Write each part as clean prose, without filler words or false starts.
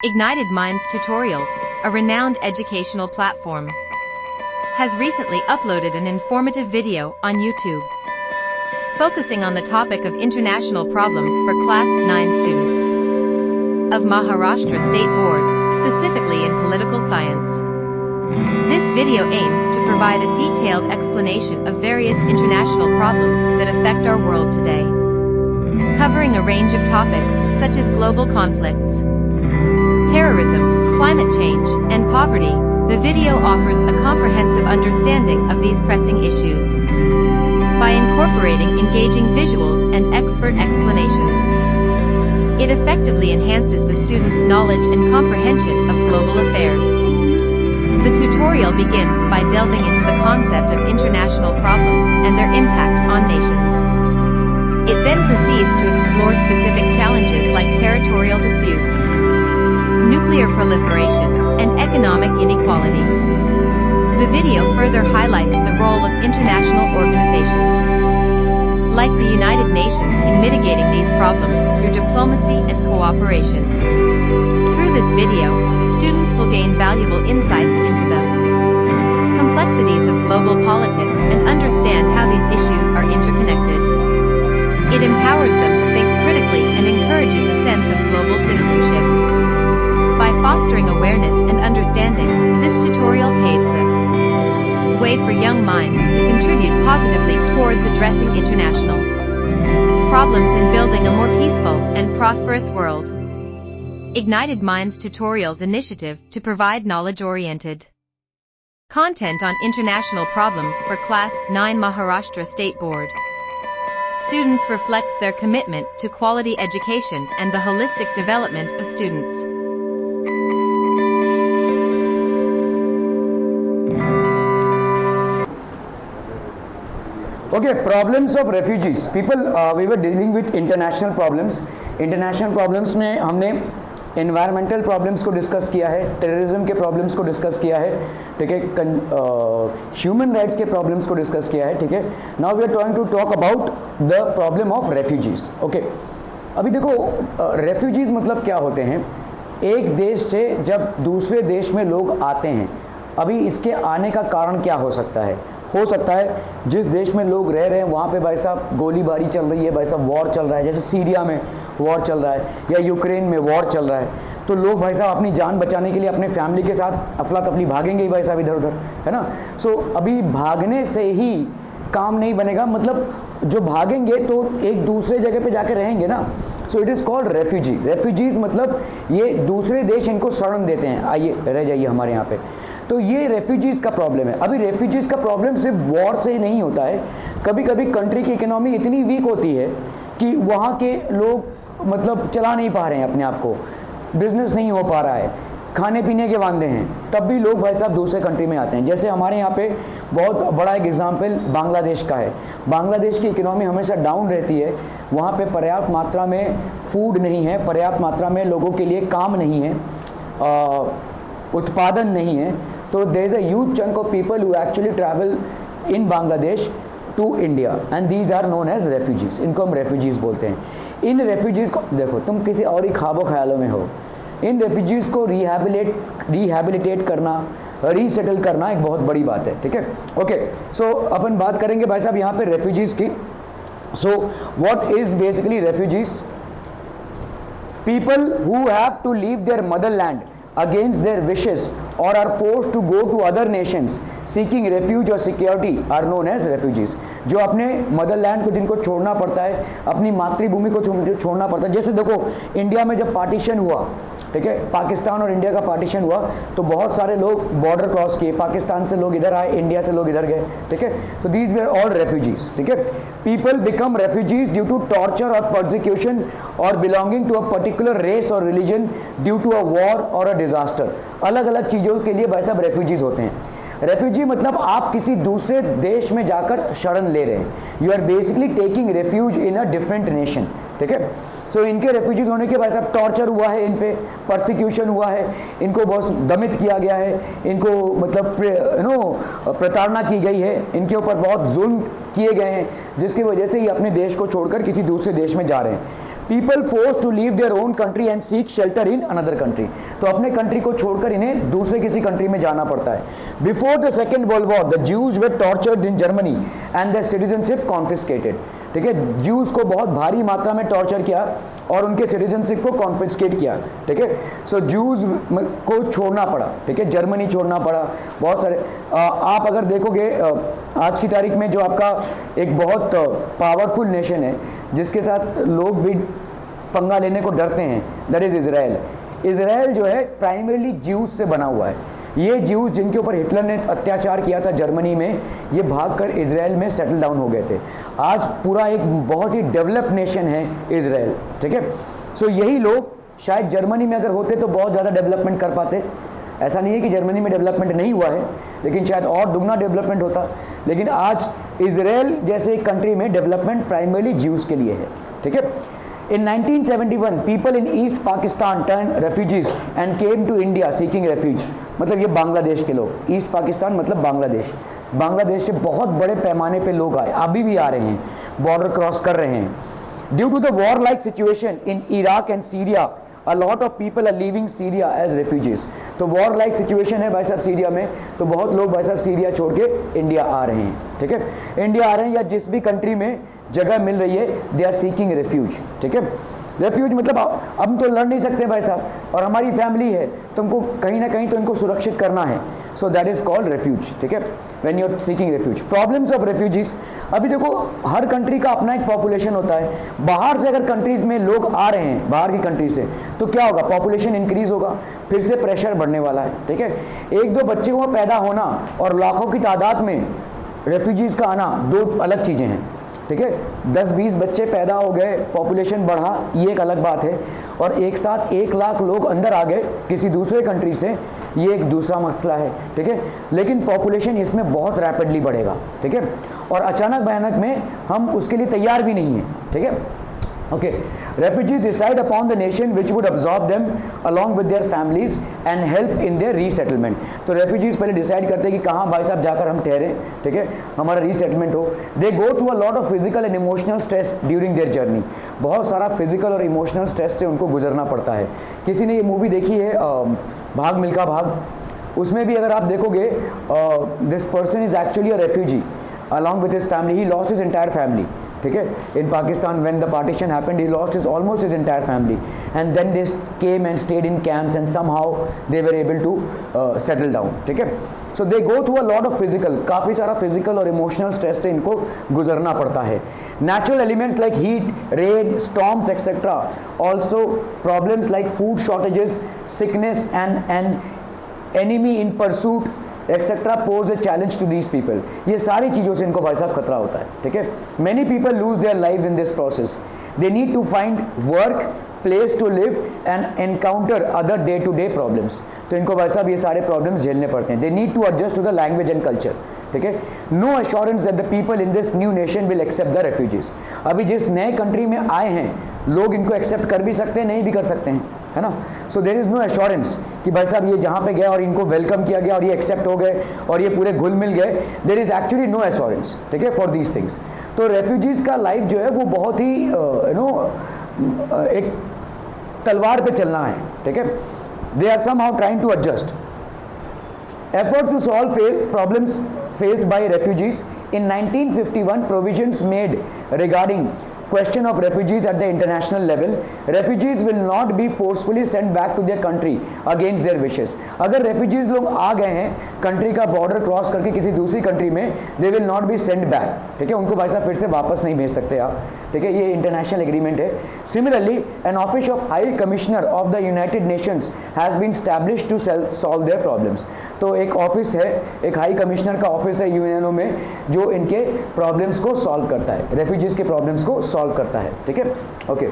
Ignited Minds Tutorials, a renowned educational platform, has recently uploaded an informative video on YouTube, focusing on the topic of international problems for Class 9 students of Maharashtra State Board, specifically in political science. This video aims to provide a detailed explanation of various international problems that affect our world today, covering a range of topics such as global conflicts, terrorism, climate change, and poverty. The video offers a comprehensive understanding of these pressing issues by incorporating engaging visuals and expert explanations. It effectively enhances the student's knowledge and comprehension of global affairs. The tutorial begins by delving into the concept of international problems and their impact on nations. It then proceeds to explore specific challenges like territorial disputes, nuclear proliferation, and economic inequality. The video further highlights the role of international organizations, like the United Nations, in mitigating these problems through diplomacy and cooperation. Through this video, students will gain valuable insights into the complexities of global politics and understand how these issues are interconnected. It empowers them to think critically and encourages a sense of global citizenship. By fostering awareness and understanding, this tutorial paves the way for young minds to contribute positively towards addressing international problems and building a more peaceful and prosperous world. Ignited Minds Tutorials initiative to provide knowledge-oriented content on international problems for Class 9 Maharashtra State Board. Students reflects their commitment to quality education and the holistic development of students. Okay, problems of refugees. People, we were dealing with international problems. International problems में हमने environmental problems को discuss किया है, terrorism के problems को discuss किया है, ठीक है, human rights के problems को डिस्कस किया है, ठीक है. Now we are trying to talk about the problem of refugees. Okay, अभी देखो refugees मतलब क्या होते हैं? एक देश से जब दूसरे देश में लोग आते हैं, अभी इसके आने का कारण क्या हो सकता है? हो सकता है जिस देश में लोग रह रहे हैं वहाँ पे भाई साहब गोलीबारी चल रही है, भाई साहब वॉर चल रहा है, जैसे सीरिया में वॉर चल रहा है या यूक्रेन में वॉर चल रहा है, तो लोग भाई साहब अपनी जान बचाने के लिए अपने फैमिली के साथ अफला तफली भागेंगे ही भाई साहब इधर उधर, है ना. सो अभी भागने से ही काम नहीं बनेगा, मतलब जो भागेंगे तो एक दूसरे जगह पे जाके रहेंगे ना. So it is called refugee. Refugees मतलब ये दूसरे देश इनको शरण देते हैं, आइए रह जाइए हमारे यहाँ पे. तो ये रेफ्यूजीज़ का प्रॉब्लम है. अभी रेफ्यूजीज़ का प्रॉब्लम सिर्फ वॉर से ही नहीं होता है. कभी कभी कंट्री की इकोनॉमी इतनी वीक होती है कि वहाँ के लोग मतलब चला नहीं पा रहे हैं अपने आप को, बिजनेस नहीं हो पा रहा है, खाने पीने के वांदे हैं, तब भी लोग भाई साहब दूसरे कंट्री में आते हैं. जैसे हमारे यहाँ पे बहुत बड़ा एक एग्जाम्पल बांग्लादेश का है. बांग्लादेश की इकोनॉमी हमेशा डाउन रहती है. वहाँ पे पर्याप्त मात्रा में फूड नहीं है, पर्याप्त मात्रा में लोगों के लिए काम नहीं है, उत्पादन नहीं है. तो there is a huge chunk of people who actually travel in Bangladesh to India and these are known as refugees. इनको हम रेफ्यूजीज़ बोलते हैं. इन रेफ्यूजीज़ को देखो, तुम किसी और ही ख्वाबो ख्यालों में हो. इन रेफ्यूजीज़ को रिहैबिलिटेट करना, रीसेटल करना एक बहुत बड़ी बात है, ठीक है. ओके, सो अपन बात करेंगे भाई साहब यहाँ पे रेफ्यूजीज़ की. So what is basically refugees? People who have to leave their motherland against their wishes or are forced to go to other nations seeking refuge or security are known as refugees. जो अपने Motherland को जिनको छोड़ना पड़ता है, अपनी मातृभूमि को छोड़ना पड़ता है. जैसे देखो इंडिया में जब पार्टीशन हुआ, ठीक है, पाकिस्तान और इंडिया का पार्टीशन हुआ, तो बहुत सारे लोग बॉर्डर क्रॉस किए, पाकिस्तान से लोग इधर आए, इंडिया से लोग इधर गए, ठीक है. तो दीज वर ऑल रेफ्यूजीज, ठीक है. People become refugees due to torture और परसिक्यूशन और belonging to a particular race और religion due to a war और अ डिजास्टर. अलग अलग चीज़ों के लिए भाई साहब रेफ्यूजीज होते हैं. रेफ्यूजी मतलब आप किसी दूसरे देश में जाकर शरण ले रहे हैं. You are basically taking refuge in a different nation, ठीक है. सो इनके रेफ्यूजीज होने के बाद साहब टॉर्चर हुआ है, इन पे परसिक्यूशन हुआ है, इनको बहुत दमित किया गया है, इनको मतलब प्रताड़ना की गई है, इनके ऊपर बहुत जुल्म किए गए हैं, जिसकी वजह से ये अपने देश को छोड़कर किसी दूसरे देश में जा रहे हैं. People force to leave their own country and seek shelter in another country. तो अपने कंट्री को छोड़कर इन्हें दूसरे किसी कंट्री में जाना पड़ता है। Before the second world war the Jews were tortured in Germany and their citizenship confiscated. ठीक है, ज्यूज को बहुत भारी मात्रा में टॉर्चर किया और उनके सिटीजनशिप को कॉन्फिस्केट किया। ठीक है, सो ज्यूज को छोड़ना पड़ा। ठीक है, जर्मनी छोड़ना पड़ा, बहुत सारे आप अगर देखोगे आज की तारीख में जो आपका एक बहुत पावरफुल नेशन है जिसके साथ लोग भी पंगा लेने को डरते हैं, दैट इज इजराइल। इजराइल जो है प्राइमरीली ज्यूज से बना हुआ है। ये ज्यूज जिनके ऊपर हिटलर ने अत्याचार किया था जर्मनी में, ये भागकर इजराइल में सेटल डाउन हो गए थे। आज पूरा एक बहुत ही डेवलप्ड नेशन है इजराइल। ठीक है, सो यही लोग शायद जर्मनी में अगर होते तो बहुत ज़्यादा डेवलपमेंट कर पाते। ऐसा नहीं है कि जर्मनी में डेवलपमेंट नहीं हुआ है, लेकिन शायद और दुगना डेवलपमेंट होता। लेकिन आज इजराइल जैसे एक कंट्री में डेवलपमेंट प्राइमरीली ज्यूज के लिए है। ठीक है, In 1971, people in East Pakistan turned refugees and came to India seeking refuge. मतलब ये बांग्लादेश के लोग, ईस्ट पाकिस्तान मतलब बांग्लादेश, बांग्लादेश से बहुत बड़े पैमाने पे लोग आए, अभी भी आ रहे हैं, बॉर्डर क्रॉस कर रहे हैं। Due to the war-like situation in Iraq and Syria, a lot of people are leaving Syria as refugees. तो war-like situation है भाई साहब सीरिया में, तो बहुत लोग भाई साहब सीरिया छोड़ के इंडिया आ रहे हैं। ठीक है, इंडिया आ रहे हैं या जिस भी कंट्री में जगह मिल रही है, दे आर सीकिंग रेफ्यूज। ठीक है, रेफ्यूज मतलब अब हम तो लड़ नहीं सकते भाई साहब, और हमारी फैमिली है, तुमको कहीं ना कहीं तो इनको सुरक्षित करना है, so that is called refuge. ठीक है, when you are seeking refuge. Problems of refugees, अभी देखो हर कंट्री का अपना एक पॉपुलेशन होता है। बाहर से अगर कंट्रीज में लोग आ रहे हैं, बाहर की कंट्री से, तो क्या होगा, पॉपुलेशन इंक्रीज होगा, फिर से प्रेशर बढ़ने वाला है। ठीक है, एक दो बच्चे को पैदा होना और लाखों की तादाद में रेफ्यूजीज का आना दो अलग चीज़ें हैं। ठीक है, 10-20 बच्चे पैदा हो गए, पॉपुलेशन बढ़ा, ये एक अलग बात है, और एक साथ 1 लाख लोग अंदर आ गए किसी दूसरे कंट्री से, ये एक दूसरा मसला है। ठीक है, लेकिन पॉपुलेशन इसमें बहुत रैपिडली बढ़ेगा। ठीक है, और अचानक भयानक में हम उसके लिए तैयार भी नहीं हैं। ठीक है, okay, refugees decide upon the nation which would absorb them along with their families and help in their resettlement। तो refugees पहले डिसाइड करते हैं कि कहाँ भाई साहब जाकर हम ठहरे, ठीक है, हमारा रीसेटलमेंट हो। They go through a lot of physical and emotional stress during their journey. बहुत सारा फिजिकल और इमोशनल स्ट्रेस से उनको गुजरना पड़ता है। किसी ने ये मूवी देखी है भाग मिल्खा भाग, उसमें भी अगर आप देखोगे this person is actually a refugee along with his family, he lost his entire family। ठीक है, in Pakistan when the partition happened, he lost almost his entire family, and then they came and stayed in camps and somehow they were able to settle down। ठीक है, so they go through a lot of physical, काफ़ी सारा physical और emotional stress से इनको गुजरना पड़ता है। Natural elements like heat, rain, storms etc. also problems like food shortages, sickness and enemy in pursuit et cetera pose a challenge to these people. ये सारी चीज़ों से इनको भाई साहब खतरा होता है। ठीक है, many people lose their lives in this process. They need to find work, place to live and encounter other day to day problems. तो इनको भाई साहब ये सारे प्रॉब्लम्स झेलने पड़ते हैं। They need to adjust to the language and culture. ठीक है, no assurance that the people in this new nation will accept the refugees. अभी जिस नए कंट्री में आए हैं लोग इनको एक्सेप्ट कर भी सकते हैं, नहीं भी कर सकते हैं, है ना। So there is no assurance कि भाई साहब ये जहाँ पे गए और इनको वेलकम किया गया और ये एक्सेप्ट हो गए और ये पूरे घुल मिल गए, there is actually no assurance. ठीक है, फॉर दीज थिंग्स। तो रेफ्यूजीज़ का लाइफ जो है वो बहुत ही एक तलवार पे चलना है। ठीक है, they are somehow trying to adjust. Efforts to solve problems faced by refugees. In 1951, provisions made regarding question of refugees at the international level. Refugees will not be forcefully sent back to their country against their wishes। अगर refugees लोग आ गए हैं country का border cross करके किसी दूसरी country में, they will not be sent back। ठीक है, उनको भाई साहब फिर से वापस नहीं भेज सकते आप। ठीक है, ये इंटरनेशनल एग्रीमेंट है। Similarly, an office of High Commissioner of the United Nations has been established to solve their problems। तो एक ऑफिस है, एक हाई कमिश्नर का ऑफिस है यूएनओ में जो इनके प्रॉब्लम्स को सॉल्व करता है, रेफ्यूजीज के प्रॉब्लम्स को सॉल्व करता है। ठीक है, okay.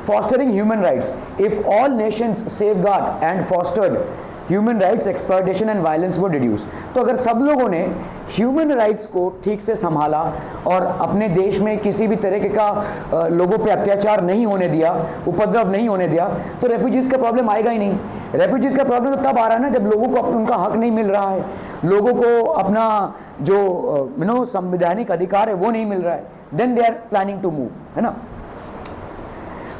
Fostering human rights. If all nations safeguard and fostered human rights, exploitation and violence वो रिड्यूस। तो अगर सब लोगों ने ह्यूमन राइट्स को ठीक से संभाला और अपने देश में किसी भी तरीके का लोगों पे अत्याचार नहीं होने दिया, उपद्रव नहीं होने दिया, तो रेफ्यूजीज का प्रॉब्लम आएगा ही नहीं। रेफ्यूजीज का प्रॉब्लम तो तब आ रहा है ना जब लोगों को उनका हक नहीं मिल रहा है, लोगों को अपना जो संवैधानिक अधिकार है वो नहीं मिल रहा है, then they are planning to move, है ना।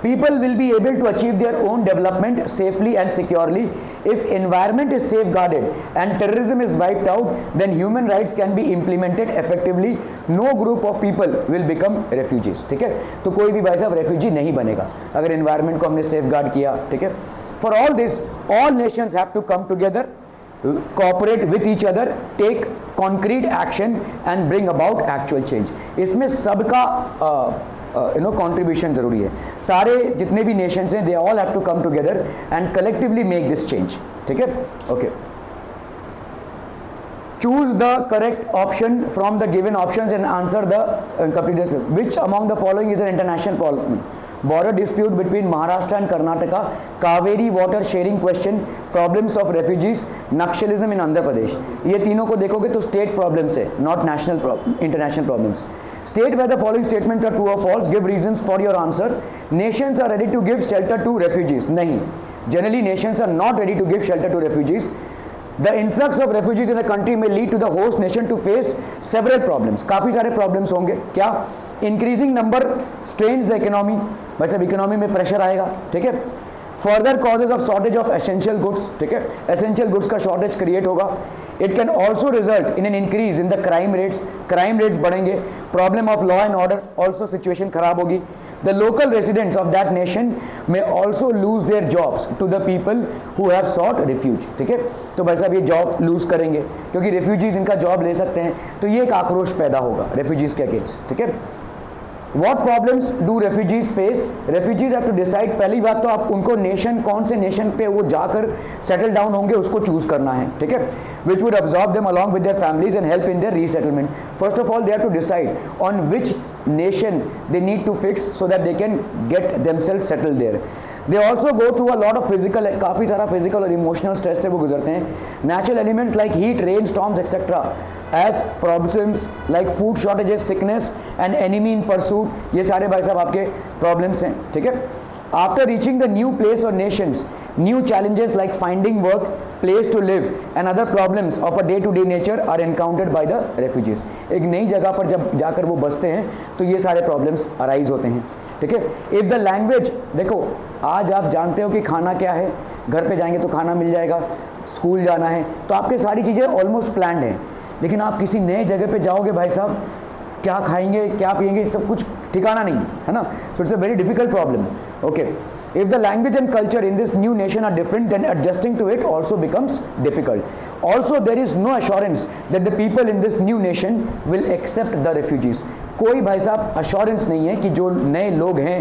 People will be able to achieve their own development safely and securely. If environment is safeguarded and terrorism is wiped out, then human rights can be implemented effectively. No group of people will become refugees. ठीक है, तो कोई भी भाई साहब refugee नहीं बनेगा अगर एनवायरनमेंट को हमने सेफगार्ड किया. ठीक है, for all this all nations have to come together, cooperate with each other, take concrete action and bring about actual change. इसमें सबका contribution जरूरी है. सारे जितने भी nations हैं, they all have to come together and collectively make this change. ठीक है, okay. Choose the correct option from the given options and answer the complete. Which among the following is an international problem? Border dispute between Maharashtra and Karnataka, Kaveri water sharing question, problems of refugees, Naxalism in Andhra Pradesh. ये तीनों को देखोगे तो state problems है, not international problems. State where the following statements are true or false. Give reasons for your answer. Nations are ready to give shelter to refugees. नहीं. Generally nations are not ready to give shelter to refugees. The influx of refugees in the country may lead to the host nation to face several problems. काफ़ी सारे problems होंगे. क्या? Increasing number strains the economy. वैसे economy में pressure आएगा. ठीक है. Further causes of shortage of essential goods. ठीक है. Essential goods का shortage create होगा. It can also result in an increase in the crime rates. Crime rates बढ़ेंगे. Problem of law and order. Also situation खराब होगी. The local residents of that nation may also lose their jobs to the people who have sought refuge. ठीक है, तो भाई साहब ये job loose करेंगे क्योंकि रेफ्यूजीज इनका जॉब ले सकते हैं, तो ये एक आक्रोश पैदा होगा रेफ्यूजीज के अगेंस्ट. ठीक है. What problems do refugees face? Refugees have to decide. पहली बात तो आप उनको नेशन, कौन से नेशन पे वो जाकर सेटल डाउन होंगे उसको चूज करना है. ठीक है, which would absorb them along with their families and help in their resettlement. First of all, they have to decide on which nation they need to fix so that they can get themselves settled there. They also go through a lot of physical, काफ़ी सारा physical और emotional stress से वो गुजरते हैं. Natural elements like heat, rain, storms, etc. as problems like food shortages, sickness and enemy in pursuit. ये सारे भाई साहब आपके problems हैं. ठीक है. After reaching the new place or nations, new challenges like finding work, place to live and other problems of a day-to-day nature are encountered by the refugees. एक नई जगह पर जब जाकर वो बसते हैं तो ये सारे problems arise होते हैं. ठीक है. If the language, देखो आज आप जानते हो कि खाना क्या है, घर पे जाएंगे तो खाना मिल जाएगा, स्कूल जाना है, तो आपके सारी चीज़ें ऑलमोस्ट प्लान्ड हैं. लेकिन आप किसी नए जगह पे जाओगे भाई साहब, क्या खाएंगे क्या पिएंगे सब कुछ ठिकाना नहीं है ना. So it's a very difficult problem. Okay. If the language and culture in this new nation are different, then adjusting to it also becomes difficult. Also, there is no assurance that the people in this new nation will accept the refugees. कोई भाई साहब assurance नहीं है कि जो नए लोग हैं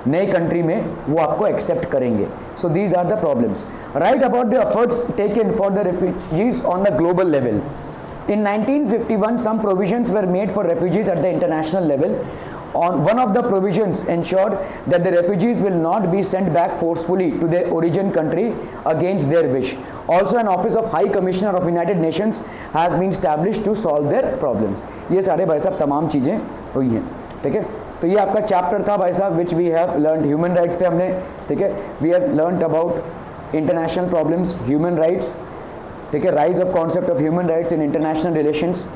नए कंट्री में वो आपको एक्सेप्ट करेंगे. So these are the problems. Right about the efforts taken for the refugees on the global level. In 1951, some provisions were made for refugees at the international level. One of the provisions ensured that the refugees will not be sent back forcefully to their origin country against their wish. Also, an office of High Commissioner of United Nations has been established to solve their problems. ये सारे भाई साहब तमाम चीज़ें हुई हैं. ठीक है, तो ये आपका चैप्टर था भाई साहब which we have learn. Human rights पे हमने, ठीक है, we have learn about international problems, human rights. ठीक है, rise of concept of human rights in international relations,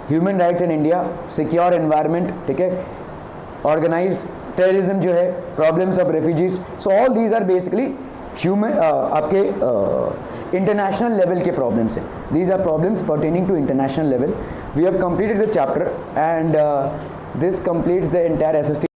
human rights in India, secure environment. ठीक है, ऑर्गेनाइज्ड टेररिज्म जो है, problems of refugees. So all these are basically human आपके international level के problems हैं. These are problems pertaining to international level. We have completed the chapter and this completes the entire SST